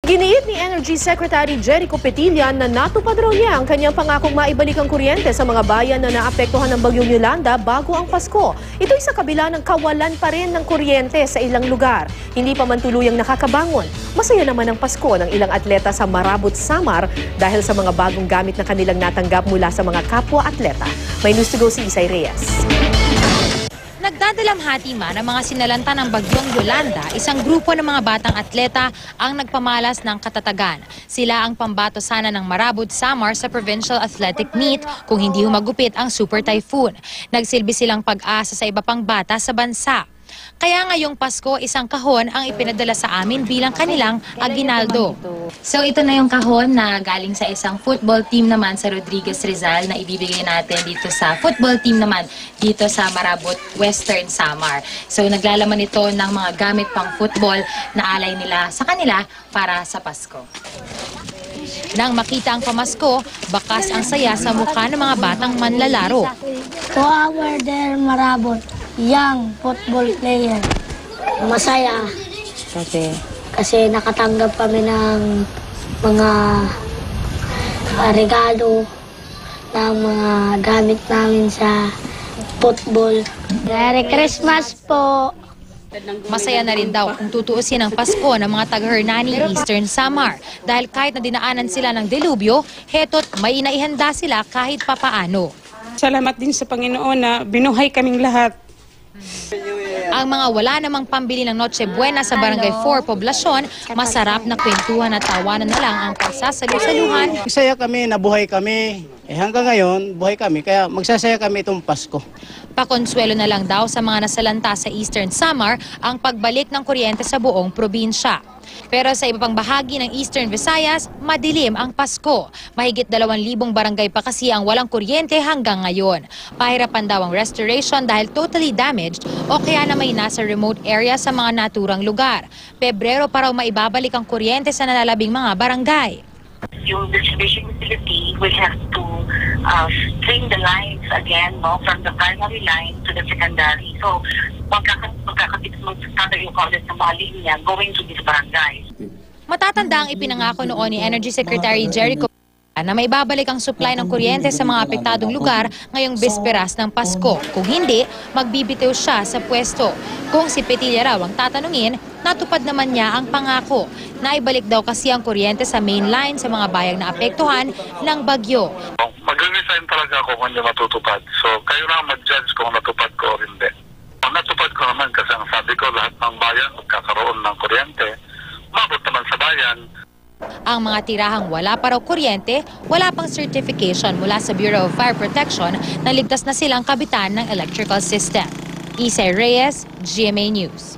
Giniit ni Energy Secretary Jericho Petilla na natupad raw niya ang kanyang pangakong maibalik ang kuryente sa mga bayan na naapektuhan ng bagyong Yolanda bago ang Pasko. Ito'y sa kabila ng kawalan pa rin ng kuryente sa ilang lugar. Hindi pa man tuluyang nakakabangon. Masaya naman ang Pasko ng ilang atleta sa Marabot, Samar dahil sa mga bagong gamit na kanilang natanggap mula sa mga kapwa-atleta. May news to go si Isay Reyes. Nagdadalamhati man ang mga sinalanta ng bagyong Yolanda, isang grupo ng mga batang atleta ang nagpamalas ng katatagan. Sila ang pambato sana ng Marabot, Samar sa Provincial Athletic Meet kung hindi humagupit ang Super Typhoon. Nagsilbi silang pag-asa sa iba pang bata sa bansa. Kaya ngayong Pasko, isang kahon ang ipinadala sa amin bilang kanilang aginaldo. So ito na yung kahon na galing sa isang football team naman sa Rodriguez Rizal na ibibigay natin dito sa football team naman dito sa Marabot, Western Samar. So naglalaman ito ng mga gamit pang football na alay nila sa kanila para sa Pasko. Nang makita ang pamasko, bakas ang saya sa mukha ng mga batang manlalaro. To our dear Marabot, young football player, masaya kasi nakatanggap kami ng mga regalo ng mga gamit namin sa football. Merry Christmas po! Masaya na rin daw kung tutuusin ang Pasko ng mga taga-Hernani, Eastern Samar. Dahil kahit na dinaanan sila ng delubyo, heto't may inaihanda sila kahit papaano. Salamat din sa Panginoon na binuhay kaming lahat. Ang mga wala namang pambili ng Noche Buena sa Barangay 4 Poblasyon, masarap na kwentuhan at tawanan na lang ang pagsasalu-saluhan. Masaya kami, nabuhay kami. Hanggang ngayon, buhay kami. Kaya magsasaya kami itong Pasko. Pakonsuelo na lang daw sa mga nasalanta sa Eastern Samar ang pagbalik ng kuryente sa buong probinsya. Pero sa iba pang bahagi ng Eastern Visayas, madilim ang Pasko. Mahigit 2,000 barangay pa kasi ang walang kuryente hanggang ngayon. Pahirapan daw ang restoration dahil totally damaged o kaya na may nasa remote area sa mga naturang lugar. Pebrero pa raw maibabalik ang kuryente sa nalalabing mga barangay. Yung distribution utility will have to string the lines again, no, from the primary line to the secondary. So, magkakabit yung ulit ng mga linya going to these barangays. Matatanda ang ipinangako noon ni Energy Secretary Jericho na may babalik ang supply ng kuryente sa mga apektadong lugar ngayong bisperas ng Pasko. Kung hindi, magbibitiw siya sa pwesto. Kung si Petilla raw ang tatanungin, natupad naman niya ang pangako. Naibalik daw kasi ang kuryente sa main line sa mga bayang na apektuhan ng bagyo. Mag-resign talaga ako kung hindi matutupad. So kayo na mag-judge kung natupad ko o hindi. Kung natupad ko naman kasi ang sabi ko lahat ng bayan magkakaroon ng kuryente, mabot naman sa bayan. Ang mga tirahang wala pa raw kuryente, wala pang certification mula sa Bureau of Fire Protection na ligtas na silang kabitan ng electrical system. Isay Reyes, GMA News.